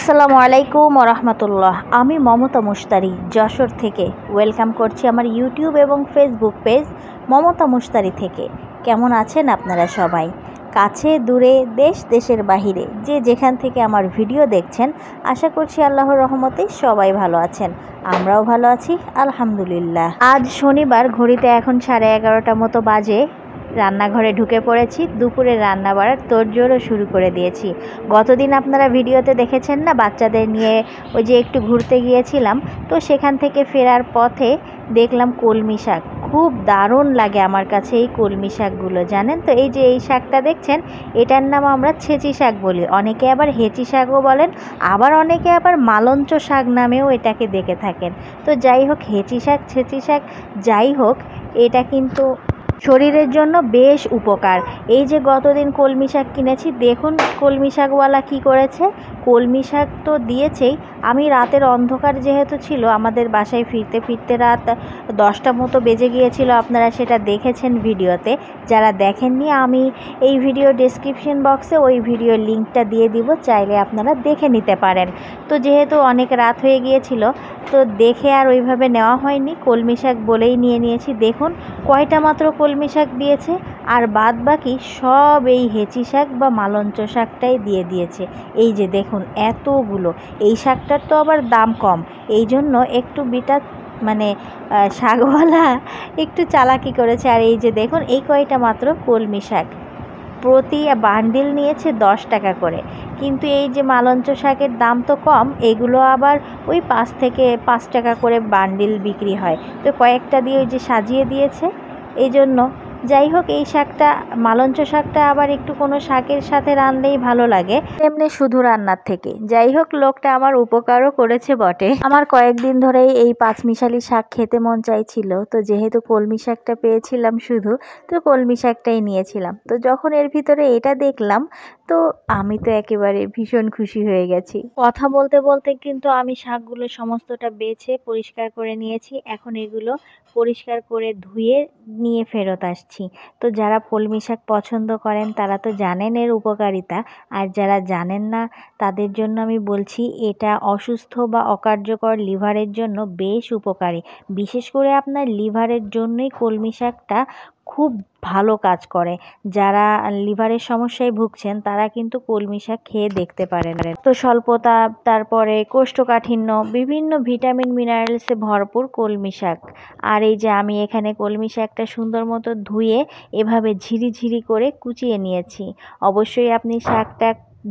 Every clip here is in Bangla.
আসসালামু আলাইকুম ওরহমতুল্লাহ। আমি মমতা মুশতারি যশোর থেকে ওয়েলকাম করছি আমার ইউটিউব এবং ফেসবুক পেজ মমতা মুশতারি থেকে। কেমন আছেন আপনারা সবাই? কাছে দূরে দেশ দেশের বাহিরে যে যেখান থেকে আমার ভিডিও দেখছেন, আশা করছি আল্লাহর রহমতে সবাই ভালো আছেন। আমরাও ভালো আছি আলহামদুলিল্লাহ। আজ শনিবার, ঘড়িতে এখন 11:30 মতো বাজে। রান্নাঘরে ঢুকে পড়েছি। দুপুরে রান্না বাড়ার তোড়জোড়ও শুরু করে দিয়েছি। গতদিন আপনারা ভিডিওতে দেখেছেন না, বাচ্চাদের নিয়ে ওই যে একটু ঘুরতে গিয়েছিলাম, তো সেখান থেকে ফেরার পথে দেখলাম কলমি শাক। খুব দারুণ লাগে আমার কাছে এই কলমি শাকগুলো, জানেন তো? এই যে এই শাকটা দেখছেন, এটার নাম আমরা ছেঁচি শাক বলি, অনেকে আবার হেঁচি শাকও বলেন, আবার অনেকে আবার মালঞ্চ শাক নামেও এটাকে দেখে থাকেন। তো যাই হোক, হেঁচি শাক ছেঁচি শাক যাই হোক, এটা কিন্তু শরীরের জন্য বেশ উপকার। এই যে গতদিন কলমি শাক কিনেছি, দেখুন কলমি শাকওয়ালা কী করেছে। কলমি শাক তো দিয়েছেই, আমি রাতের অন্ধকার যেহেতু ছিল, আমাদের বাসায় ফিরতে ফিরতে রাত 10টা মতো বেজে গিয়েছিল। আপনারা সেটা দেখেছেন ভিডিওতে। যারা দেখেননি, আমি এই ভিডিও ডেসক্রিপশন বক্সে ওই ভিডিওর লিঙ্কটা দিয়ে দিব, চাইলে আপনারা দেখে নিতে পারেন। তো যেহেতু অনেক রাত হয়ে গিয়েছিল, তো দেখে আর ওইভাবে নেওয়া হয়নি, কলমি শাক বলেই নিয়ে নিয়েছি। দেখুন কয়টা মাত্র কলমি শাক দিয়েছে, আর বাদ বাকি সব এই হেঁচি শাক বা মালঞ্চ শাকটাই দিয়ে দিয়েছে। এই যে দেখুন এতগুলো। এই শাকটার তো আবার দাম কম, এই জন্য একটু শাকওয়ালা একটু চালাকি করেছে। আর এই যে দেখুন, এই কয়টা মাত্র কলমি শাক, প্রতি বান্ডিল নিয়েছে 10 টাকা করে। কিন্তু এই যে মালঞ্চ শাকের দাম তো কম, এগুলো আবার ওই 5 টাকা করে বান্ডিল বিক্রি হয়। তো কয়েকটা দিয়ে ওই যে সাজিয়ে দিয়েছে, এই জন্য। যাই হোক, এই শাকটা, মালঞ্চ শাকটা আবার একটু কোনো শাকের সাথে রানলেই ভালো লাগে, এমনি শুধু রান্নার থেকে। যাই হোক, লোকটা আমার উপকারও করেছে বটে। আমার কয়েকদিন ধরেই এই পাঁচমিশালি শাক খেতে মন চাইছিল, তো যেহেতু কলমি শাকটা পেয়েছিলাম শুধু, তো কলমি শাকটাই নিয়েছিলাম। তো যখন এর ভিতরে এটা দেখলাম, তো আমি তো একেবারে ভীষণ খুশি হয়ে গেছি। কথা বলতে বলতে কিন্তু আমি শাকগুলো সমস্তটা বেছে পরিষ্কার করে নিয়েছি। এখন এগুলো পরিষ্কার করে ধুয়ে নিয়ে ফেরত আসছি। তো যারা কলমি শাক পছন্দ করেন তারা তো জানেন এর উপকারিতা, আর যারা জানেন না তাদের জন্য আমি বলছি, এটা অসুস্থ বা অকার্যকর লিভারের জন্য বেশ উপকারী। বিশেষ করে আপনার লিভারের জন্যই কলমি শাকটা খুব ভালো কাজ করে। যারা লিভারের সমস্যায় ভুগছেন তারা কিন্তু কলমি শাক খেয়ে দেখতে পারেন। তো স্বল্পতা, তারপরে কোষ্ঠকাঠিন্য, বিভিন্ন ভিটামিন মিনারেলসে ভরপুর কলমি শাক। আর এই যে আমি এখানে কলমি শাকটা সুন্দর মতো ধুয়ে এভাবে ঝিরিঝিরি করে কুচিয়ে নিয়েছি। অবশ্যই আপনি শাকটা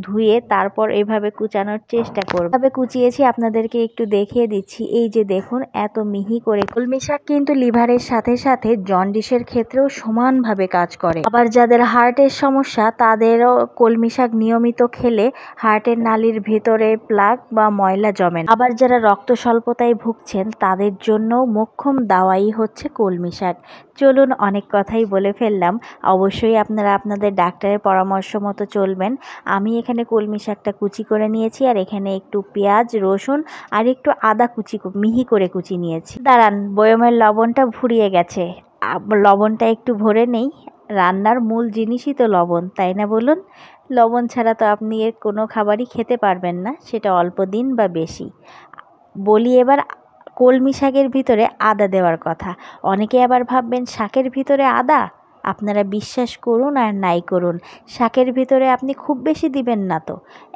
ধুয়ে তারপর এভাবে কুচানোর চেষ্টা করবেন। এভাবে কুচিয়েছি, আপনাদেরকে একটু দেখিয়ে দিচ্ছি। এই যে দেখুন, এত মিহি করে। কলমি শাক কিন্তু লিভারের সাথে সাথে জন্ডিসের ক্ষেত্রেও সমানভাবে কাজ করে। আবার যাদের হার্টের সমস্যা, তাদেরও কলমি শাক নিয়মিত খেলে হার্টের নালীর ভেতরে প্লাক বা ময়লা জমে না। আবার যারা রক্ত স্বল্পতায় ভুগছেন, তাদের জন্য মোক্ষম দাওয়াই হচ্ছে কলমি শাক। চলুন, অনেক কথাই বলে ফেললাম। অবশ্যই আপনারা আপনাদের ডাক্তারের পরামর্শ মতো চলবেন। আমি এখানে কলমি শাকটা কুচি করে নিয়েছি, আর এখানে একটু পেঁয়াজ, রসুন আর একটু আদা মিহি করে কুচি নিয়েছি। দাঁড়ান, বয়মের লবণটা ফুরিয়ে গেছে, লবণটা একটু ভরে নেই। রান্নার মূল জিনিসই তো লবণ, তাই না বলুন? লবণ ছাড়া তো আপনি এর কোনো খাবারই খেতে পারবেন না, সেটা অল্প দিন বা বেশি। বলি এবার কলমি শাকের ভিতরে আদা দেওয়ার কথা। অনেকে আবার ভাববেন শাকের ভিতরে আদা। আপনারা বিশ্বাস করুন আর নাই করুন, শাকের ভিতরে আপনি খুব বেশি দিবেন না তো,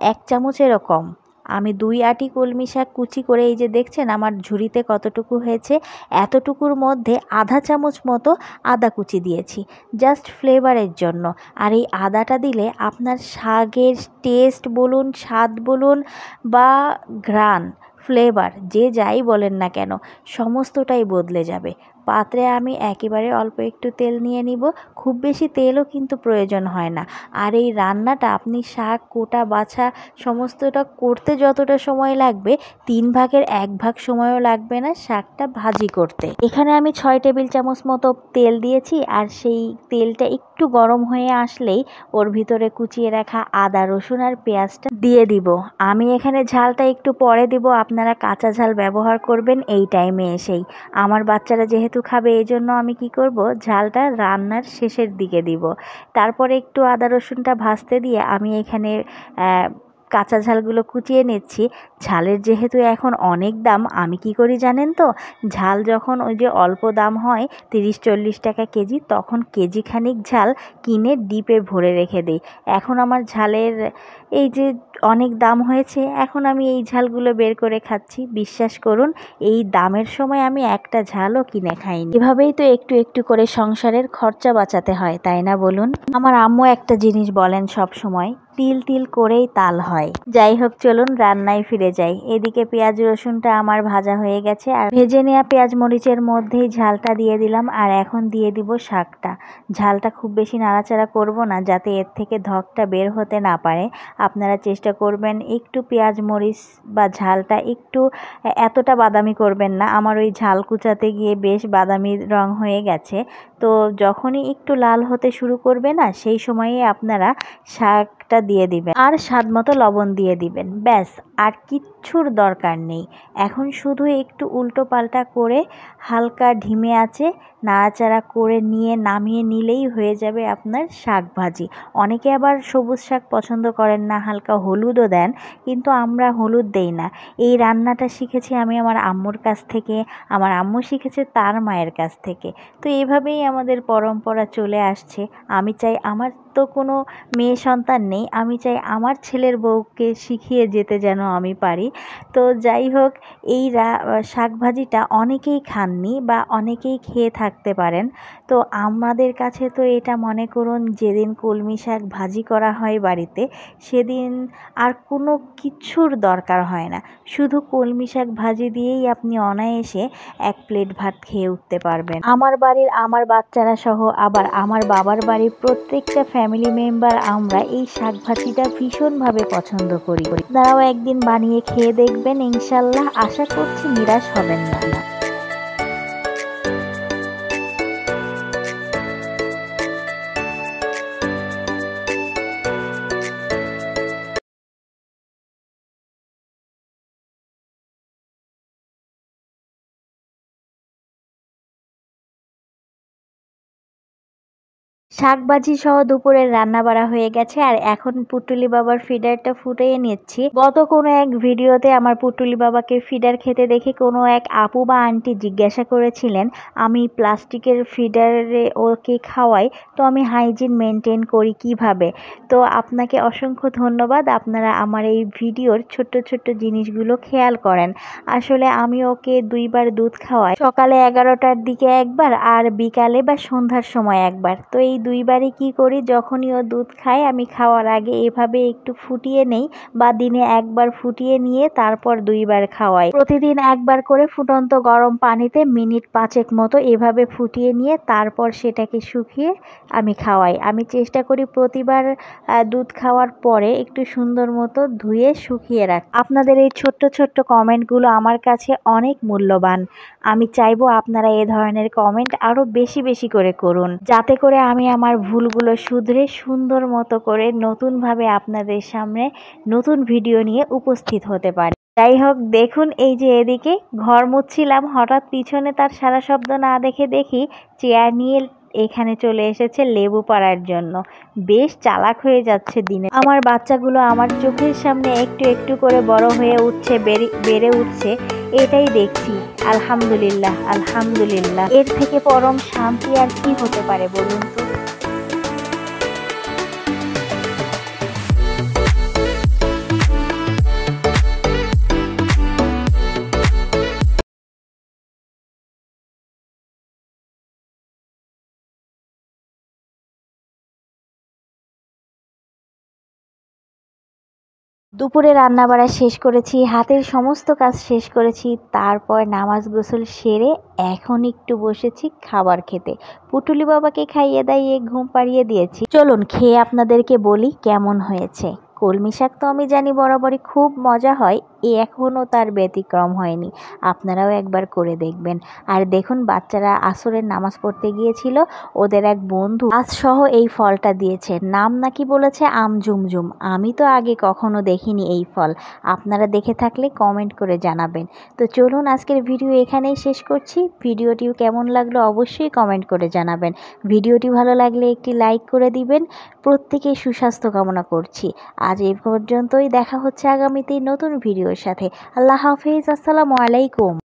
1 চামচেরও কম। আমি 2 আটি কলমি শাক কুচি করে, এই যে দেখছেন আমার ঝুড়িতে কতটুকু হয়েছে, এতটুকুর মধ্যে আধা চামচ মতো আদা কুচি দিয়েছি, জাস্ট ফ্লেভারের জন্য। আর এই আদাটা দিলে আপনার শাকের টেস্ট বলুন, স্বাদ বলুন, বা ঘ্রাণ, ফ্লেভার, যে যাই বলেন না কেন, সমস্তটাই বদলে যাবে। পাত্রে আমি একেবারে অল্প একটু তেল নিয়ে নিব, খুব বেশি তেলও কিন্তু প্রয়োজন হয় না। আর এই রান্নাটা আপনি শাক কোটা বাছা সমস্তটা করতে যতটা সময় লাগবে, 3 ভাগের 1 ভাগ সময়ও লাগবে না শাকটা ভাজি করতে। এখানে আমি 6 টেবিল চামচ মতো তেল দিয়েছি, আর সেই তেলটা একটু গরম হয়ে আসলেই ওর ভিতরে কুচিয়ে রাখা আদা, রসুন আর পেঁয়াজটা দিয়ে দিব। আমি এখানে ঝালটা একটু পরে দিব, আপনারা কাঁচা ঝাল ব্যবহার করবেন এই টাইমে এসেই। আমার বাচ্চারা যেহেতু খাবে, এই জন্য আমি কি করব, ঝালটা রান্নার শেষের দিকে দিব। তারপরে একটু আদা রসুনটা ভাজতে দিয়ে আমি এখানে কাঁচা ঝালগুলো কুচিয়ে নিচ্ছি। ঝালের যেহেতু এখন অনেক দাম, আমি কি করি জানেন তো, ঝাল যখন ওই যে অল্প দাম হয় 30-40 টাকা কেজি, তখন কেজি খানিক ঝাল কিনে ডিপে ভরে রেখে দিই। এখন আমার ঝালের এই যে অনেক দাম হয়েছে, এখন আমি এই ঝালগুলো বের করে খাচ্ছি। বিশ্বাস করুন, এই দামের সময় আমি একটা ঝালও কিনে খাইনি। এভাবেই তো একটু একটু করে সংসারের খরচা বাঁচাতে হয়, তাই না বলুন? আমার আম্মু একটা জিনিস বলেন সব সময়, তিল তিল করেই তাল হয়। যাই হোক, চলুন রান্নায় ফিরে যাই। এদিকে পেঁয়াজ রসুনটা আমার ভাজা হয়ে গেছে, আর ভেজে নেওয়া পেঁয়াজ মরিচের মধ্যেই ঝালটা দিয়ে দিলাম। আর এখন দিয়ে দিব শাকটা। ঝালটা খুব বেশি নাড়াচাড়া করব না, যাতে এর থেকে ধকটা বের হতে না পারে। আপনারা চেষ্টা করবেন একটু পেঁয়াজ মরিচ বা ঝালটা একটু এতটা বাদামি করবেন না। আমার ওই ঝাল কুচাতে গিয়ে বেশ বাদামি রং হয়ে গেছে। তো যখনই একটু লাল হতে শুরু করবে না, সেই সময়ে আপনারা শাকটা দিয়ে দিবেন আর স্বাদ মতো লবণ দিয়ে দিবেন। ব্যাস, আর কিচ্ছুর দরকার নেই। এখন শুধু একটু উল্টো পাল্টা করে হালকা ধিমে আঁচে নাড়াচাড়া করে নিয়ে নামিয়ে নিলেই হয়ে যাবে আপনার শাক ভাজি। অনেকে আবার সবুজ শাক পছন্দ করেন না, হালকা হলুদও দেন, কিন্তু আমরা হলুদ দেই না। এই রান্নাটা শিখেছি আমি আমার আম্মুর কাছ থেকে, আমার আম্মু শিখেছে তার মায়ের কাছ থেকে। তো এভাবেই আমাদের পরম্পরা চলে আসছে। আমি চাই, আমার তো কোনো মেয়ে সন্তান নেই, আমি চাই আমার ছেলের বউকে শিখিয়ে যেতে যেন আমি পারি। তো যাই হোক, এই শাক ভাজিটা অনেকেই খাননি বা অনেকেই খেয়ে থাকতে পারেন। তো আমাদের কাছে তো এটা মনে করুন, যেদিন কলমি শাক ভাজি করা হয় বাড়িতে, সেদিন আর কোনো কিছুর দরকার হয় না। শুধু কলমি শাক ভাজি দিয়েই আপনি অনায়াসে 1 প্লেট ভাত খেয়ে উঠতে পারবেন। আমার বাড়ির আমার বাচ্চারা সহ, আবার আমার বাবার বাড়ির প্রত্যেকটা ফ্যামিলি মেম্বার আমরা এই শাক ভাজিটা ভীষণভাবে পছন্দ করি। আপনারাও একদিন বানিয়ে খেয়ে দেখবেন, ইনশাল্লাহ আশা করছি নিরাশ হবেন না। শাকভাজি সহ দুপুরের রান্না বাড়া হয়ে গেছে, আর এখন পুটুলি বাবার ফিডারটা ফুটিয়ে নিচ্ছি। গত কোনো এক ভিডিওতে আমার পুটুলি বাবাকে ফিডার খেতে দেখে কোনো এক আপু বা আন্টি জিজ্ঞাসা করেছিলেন আমি প্লাস্টিকের ফিডারে ওকে খাওয়াই, তো আমি হাইজিন মেনটেন করি কিভাবে। তো আপনাকে অসংখ্য ধন্যবাদ, আপনারা আমার এই ভিডিওর ছোট্ট ছোট্ট জিনিসগুলো খেয়াল করেন। আসলে আমি ওকে 2 বার দুধ খাওয়াই, সকালে 11টার দিকে একবার আর বিকালে বা সন্ধ্যার সময় একবার। তো এই 2 বারই কী করি, যখনই ও দুধ খায় আমি খাওয়ার আগে এভাবে একটু ফুটিয়ে নেই, বা দিনে 1 বার ফুটিয়ে নিয়ে তারপর 2 বার খাওয়াই। প্রতিদিন 1 বার করে ফুটন্ত গরম পানিতে মিনিট 5 মতো এভাবে ফুটিয়ে নিয়ে তারপর সেটাকে শুকিয়ে আমি খাওয়াই। আমি চেষ্টা করি প্রতিবার দুধ খাওয়ার পরে একটু সুন্দর মতো ধুয়ে শুকিয়ে রাখ। আপনাদের এই ছোট্ট ছোট্ট কমেন্টগুলো আমার কাছে অনেক মূল্যবান। আমি চাইবো আপনারা এ ধরনের কমেন্ট আরও বেশি বেশি করে করুন, যাতে করে আমি আমার ভুলগুলো শুধরে সুন্দর মতো করে নতুনভাবে আপনাদের সামনে নতুন ভিডিও নিয়ে উপস্থিত হতে পারি। যাই হোক, দেখুন এই যে এদিকে ঘর মুছছিলাম, হঠাৎ পিছনে তার সারা শব্দ না দেখে দেখি চেয়ার নিয়ে এখানে চলে এসেছে লেবু পাড়ার জন্য। বেশ চালাক হয়ে যাচ্ছে দিনে। আমার বাচ্চাগুলো আমার চোখের সামনে একটু একটু করে বড় হয়ে উঠছে, বেড়ে উঠছে, এটাই দেখছি। আলহামদুলিল্লাহ, আলহামদুলিল্লাহ। এর থেকে পরম শান্তি আর কি হতে পারে বলুন তো। দুপুরে রান্নাবাড়া শেষ করেছি, হাতের সমস্ত কাজ শেষ করেছি, তারপর নামাজ গোসল সেরে এখন একটু বসেছি খাবার খেতে। পুটুলি বাবাকে খাইয়ে দাইয়ে ঘুম পাড়িয়ে দিয়েছি। চলুন খেয়ে আপনাদেরকে বলি কেমন হয়েছে। কলমি শাক তো আমি জানি বরাবরই খুব মজা হয়, এখনও তার ব্যতিক্রম হয়নি। আপনারাও একবার করে দেখবেন। আর দেখুন, বাচ্চারা আসরের নামাজ পড়তে গিয়েছিল, ওদের এক বন্ধু আজ সহ এই ফলটা দিয়েছে। নাম নাকি বলেছে আম ঝুমঝুম। আমি তো আগে কখনো দেখিনি এই ফল। আপনারা দেখে থাকলে কমেন্ট করে জানাবেন। তো চলুন আজকের ভিডিও এখানেই শেষ করছি। ভিডিওটি কেমন লাগলো অবশ্যই কমেন্ট করে জানাবেন। ভিডিওটি ভালো লাগলে একটি লাইক করে দিবেন। প্রত্যেকেই সুস্বাস্থ্য কামনা করছি। আজ আজ এই পর্যন্তই, দেখা হচ্ছে আগামীতে নতুন ভিডিওর সাথে। আল্লাহ হাফেজ, আসসালামু আলাইকুম।